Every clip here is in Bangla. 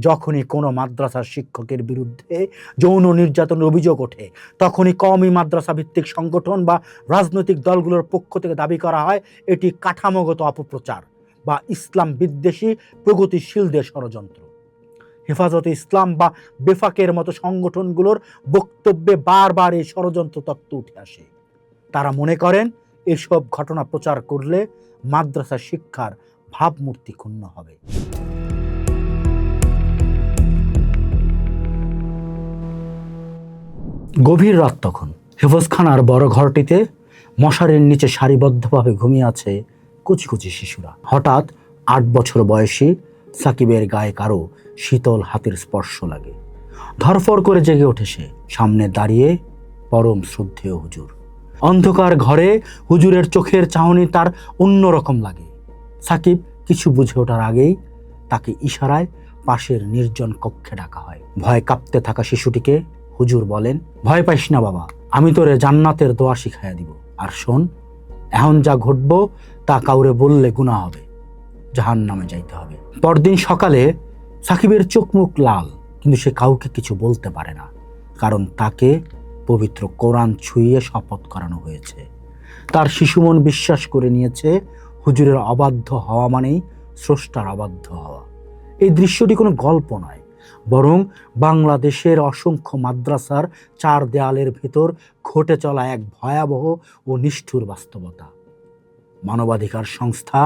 যখনই কোনো মাদ্রাসার শিক্ষকের বিরুদ্ধে যৌন নির্যাতনের অভিযোগ ওঠে, তখনই কওমি মাদ্রাসা ভিত্তিক সংগঠন বা রাজনৈতিক দলগুলোর পক্ষ থেকে দাবি করা হয় এটি কাঠামোগত অপপ্রচার বা ইসলাম বিদ্বেষী প্রগতিশীলদের ষড়যন্ত্র। হেফাজতে ইসলাম বা বেফাকের মতো সংগঠনগুলোর বক্তব্যে বারবার এই ষড়যন্ত্র তত্ত্ব উঠে আসে। তারা মনে করেন এসব ঘটনা প্রচার করলে মাদ্রাসা শিক্ষার ভাবমূর্তি ক্ষুণ্ণ হবে। গভীর রাত তখন। হেফজখানার বড় ঘরটিতে মশারির নিচে সারিবদ্ধভাবে ঘুমিয়ে আছে কুচি কুচি শিশুরা। হঠাৎ 8 বছর বয়সী সাকিবের গায়ে কারো শীতল হাতের স্পর্শ লাগে। ধরফর করে জেগে ওঠে সে। সামনে দাঁড়িয়ে পরম শ্রদ্ধেয় হুজুর। অন্ধকার ঘরে হুজুরের চোখের চাহনি তার অন্যরকম লাগে। সাকিব কিছু বুঝে ওঠার আগেই তাকে ইশারায় পাশের নির্জন কক্ষে ডাকা হয়। ভয় কাঁপতে থাকা শিশুটিকে হুজুর বলেন, ভয় পাইস না বাবা, আমি তোরে জান্নাতের দোয়া শিখাইয়া দিব। আর শোন, এখন যা ঘটবো তা কাউরে বললে গুনাহ হবে, জাহান্নামে যাইতে হবে। পরদিন সকালে সাকিবের চোখ মুখ লাল, কিন্তু সে কাউকে কিছু বলতে পারে না, কারণ তাকে পবিত্র কোরআন ছুঁয়ে শপথ করানো হয়েছে। তার শিশুমন বিশ্বাস করে নিয়েছে হুজুরের অবাধ্য হওয়া মানেই স্রষ্টার অবাধ্য হওয়া। এই দৃশ্যটি কোনো গল্প নয়, বরং বাংলাদেশের অসংখ্য মাদ্রাসার 4 দেয়ালের ভেতর ঘটে চলা এক ভয়াবহ ও নিষ্ঠুর বাস্তবতা। মানবাধিকার সংস্থা,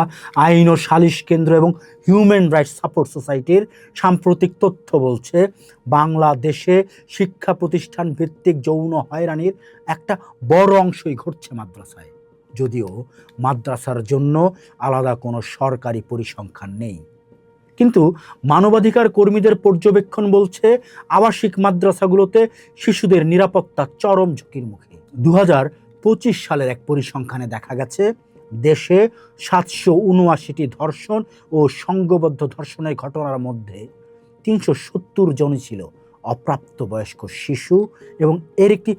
আইন ও সালিশ কেন্দ্র এবং হিউম্যান রাইটস সাপোর্ট সোসাইটির সাম্প্রতিক তথ্য বলছে, বাংলাদেশে শিক্ষা প্রতিষ্ঠান ভিত্তিক যৌন হয়রানির একটা বড় অংশই ঘটছে মাদ্রাসায়, যদিও মাদ্রাসার জন্য আলাদা কোনো সরকারি পরিসংখ্যান নেই। কিন্তু মানবাধিকার কর্মীদের পর্যবেক্ষণ বলছে, আবাসিক মাদ্রাসাগুলোতে শিশুদের নিরাপত্তা চরম ঝুঁকির মুখে। 2025 সালের এক পরিসংখ্যানে দেখা গেছে, দেশে 779টি ধর্ষণ ও সংঘবদ্ধ ধর্ষণের ঘটনার মধ্যে 370 জনই ছিল অপ্রাপ্তবয়স্ক শিশু, এবং এর একটি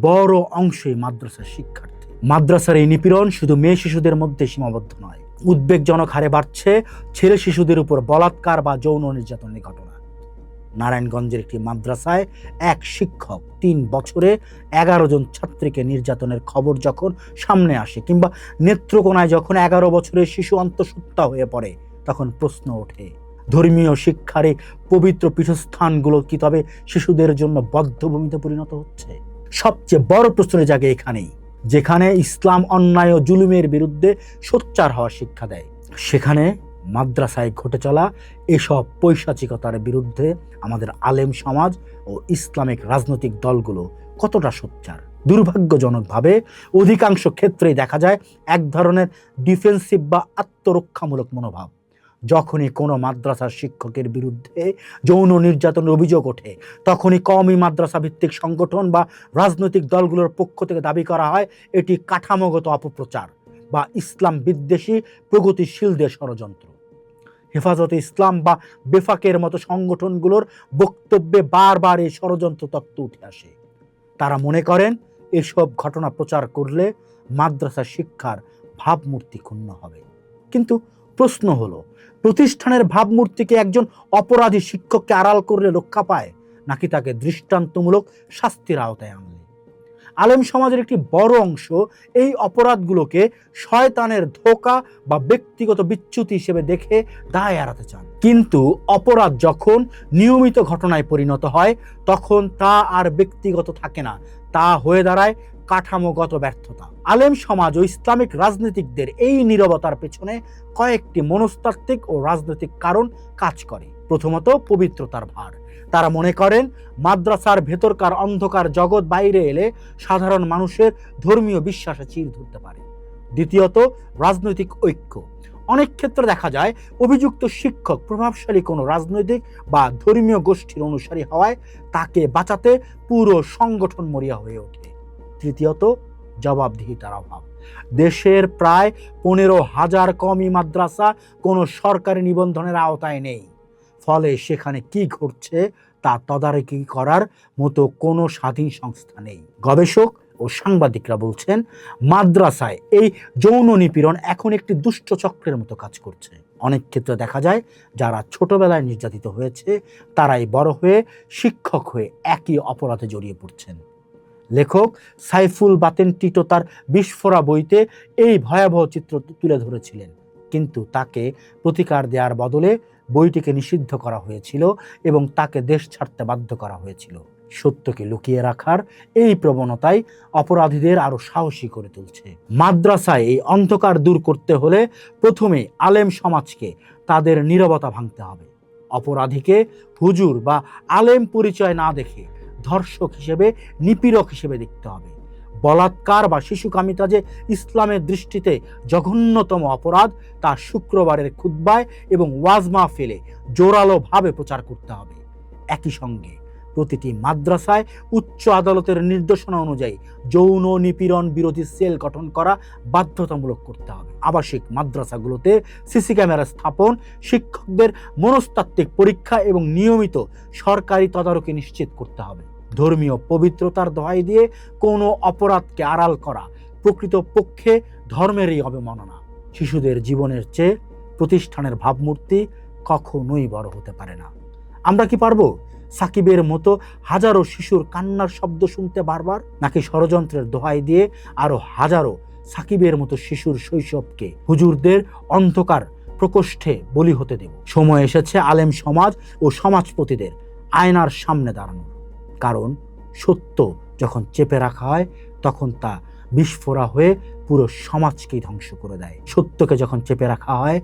বড় অংশই মাদ্রাসার শিক্ষার্থী। মাদ্রাসার এই নিপীড়ন শুধু মেয়ে শিশুদের মধ্যে সীমাবদ্ধ নয়, উদ্বেগজনক হারে বাড়ছে ছেলে শিশুদের উপর বলাৎকার বা যৌন নির্যাতনের ঘটনা। নারায়ণগঞ্জের একটি মাদ্রাসায় এক শিক্ষক 3 বছরে 11 জন ছাত্রীকে নির্যাতনের খবর যখন সামনে আসে, কিংবা নেত্রকোনায় যখন 11 বছরের শিশু অন্তঃসত্ত্বা হয়ে পড়ে, তখন প্রশ্ন ওঠে, ধর্মীয় শিক্ষার এই পবিত্র পীঠস্থানগুলো কি তবে শিশুদের জন্য বদ্ধভূমিতে পরিণত হচ্ছে? সবচেয়ে বড় প্রশ্নের জায়গা এখানেই। যেখানে ইসলাম অন্যায় ও জুলুমের বিরুদ্ধে সোচ্চার হওয়ার শিক্ষা দেয়, সেখানে মাদ্রাসায় ঘটে চলা এসব পৈশাচিকতার বিরুদ্ধে আমাদের আলেম সমাজ ও ইসলামিক রাজনৈতিক দলগুলো কতটা সোচ্চার? দুর্ভাগ্যজনকভাবে অধিকাংশ ক্ষেত্রেই দেখা যায় এক ধরনের ডিফেন্সিভ বা আত্মরক্ষামূলক মনোভাব। যখনই কোনো মাদ্রাসার শিক্ষকের বিরুদ্ধে যৌন নির্যাতনের অভিযোগ ওঠে, তখনই কওমি মাদ্রাসা ভিত্তিক সংগঠন বা রাজনৈতিক দলগুলোর পক্ষ থেকে দাবি করা হয় এটি কাঠামোগত অপপ্রচার বা ইসলাম বিদ্বেষী প্রগতিশীলদের ষড়যন্ত্র। হেফাজতে ইসলাম বা বেফাকের মতো সংগঠনগুলোর বক্তব্যে বারবার এই ষড়যন্ত্র তত্ত্ব উঠে আসে। তারা মনে করেন এসব ঘটনা প্রচার করলে মাদ্রাসা শিক্ষার ভাবমূর্তি ক্ষুণ্ণ হবে। কিন্তু প্রশ্ন হলো, প্রতিষ্ঠানের ভাবমূর্তিকে একজন অপরাধী শিক্ষককে আড়াল করলে রক্ষা পায়, নাকি তাকে দৃষ্টান্তমূলক শাস্তির আওতায় আনলে? আলেম সমাজের একটি বড় অংশ এই অপরাধগুলোকে শয়তানের ধোঁকা বা ব্যক্তিগত বিচ্যুতি হিসেবে দেখে দায় এড়াতে চান। কিন্তু অপরাধ যখন নিয়মিত ঘটনায় পরিণত হয়, তখন তা আর ব্যক্তিগত থাকে না, তা হয়ে দাঁড়ায় কাঠামোগত ব্যর্থতা। আলেম সমাজ ও ইসলামিক রাজনীতিকদের এই নীরবতার পেছনে কয়েকটি মনস্তাত্ত্বিক ও রাজনৈতিক কারণ কাজ করে। প্রথমত, পবিত্রতার ভার। তারা মনে করেন মাদ্রাসার ভেতরকার অন্ধকার জগৎ বাইরে এলে সাধারণ মানুষের ধর্মীয় বিশ্বাসে চির ধরতে পারে। দ্বিতীয়ত, রাজনৈতিক ঐক্য। অনেক ক্ষেত্রে দেখা যায় অভিযুক্ত শিক্ষক প্রভাবশালী কোনো রাজনৈতিক বা ধর্মীয় গোষ্ঠীর অনুসারী হওয়ায় তাকে বাঁচাতে পুরো সংগঠন মরিয়া হয়ে ওঠে। তৃতীয়ত, জবাবদিহিতার অভাব। দেশের প্রায় 15,000 কওমি মাদ্রাসা কোনো সরকারি নিবন্ধনের আওতায় নেই, ফলে সেখানে কি ঘটছে তা তদারকি করার মতো কোনো স্বাধীন সংস্থা নেই। গবেষক ও সাংবাদিকরা বলছেন, মাদ্রাসায় এই যৌন নিপীড়ন এখন একটি দুষ্ট চক্রের মতো কাজ করছে। অনেক ক্ষেত্রে দেখা যায় যারা ছোটবেলায় নির্যাতিত হয়েছে তারাই বড় হয়ে শিক্ষক হয়ে একই অপরাধে জড়িয়ে পড়ছেন। লেখক সাইফুল বাতেন টিটো তার বিস্ফোরা বইতে এই ভয়াবহ চিত্র তুলে ধরেছিলেন, কিন্তু তাকে প্রতিকার দেওয়ার বদলে বইটিকে নিষিদ্ধ করা হয়েছিল এবং তাকে দেশ ছাড়তে বাধ্য করা হয়েছিল। সত্যকে লুকিয়ে রাখার এই প্রবণতাই অপরাধীদের আরো সাহসী করে তুলছে। মাদ্রাসায় এই অন্ধকার দূর করতে হলে প্রথমে আলেম সমাজকে তাদের নীরবতা ভাঙতে হবে। অপরাধীকে হুজুর বা আলেম পরিচয় না দেখে ধর্ষক হিসেবে, নিপীড়ক হিসেবে দেখতে হবে। বলাৎকার বা শিশুকামিতা যে ইসলামের দৃষ্টিতে জঘন্যতম অপরাধ তা শুক্রবারের খুতবায় এবং ওয়াজ মাহফিলে জোরালোভাবে প্রচার করতে হবে। একই সঙ্গে প্রতিটি মাদ্রাসায় উচ্চ আদালতের নির্দেশনা অনুযায়ী যৌন নিপীড়ন বিরোধী সেল গঠন করা বাধ্যতামূলক করতে হবে। আবাসিক মাদ্রাসাগুলোতে সিসি ক্যামেরা স্থাপন, শিক্ষকদের মনস্তাত্ত্বিক পরীক্ষা এবং নিয়মিত সরকারি তদারকি নিশ্চিত করতে হবে। ধর্মীয় পবিত্রতার দোহাই দিয়ে কোনো অপরাধকে আড়াল করা প্রকৃতপক্ষে ধর্মেরই অবমাননা। শিশুদের জীবনের চেয়ে প্রতিষ্ঠানের ভাবমূর্তি কখনোই বড় হতে পারে না। আমরা কি পারবো সাকিবের মতো হাজারো শিশুর কান্নার শব্দ শুনতে বারবার, নাকি ষড়যন্ত্রের দোহাই দিয়ে আরো হাজারো সাকিবের মতো শিশুর শৈশবকে হুজুরদের অন্ধকার প্রকোষ্ঠে বলি হতে দেব? সময় এসেছে আলেম সমাজ ও সমাজপতিদের আয়নার সামনে দাঁড়ানোর। কারণ সত্য যখন চেপে রাখা হয় তখন তা বিস্ফোরা হয়ে পুরো সমাজকেই ধ্বংস করে দেয়। সত্যকে যখন চেপে রাখা হয়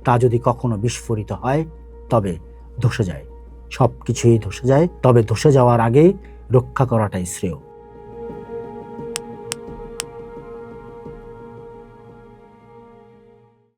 তা যদি কখনো বিস্ফোরিত হয় তবে ধসে যায়, সব কিছুই ধসে যায়। তবে ধসে যাওয়ার আগেই রক্ষা করাটাই শ্রেয়।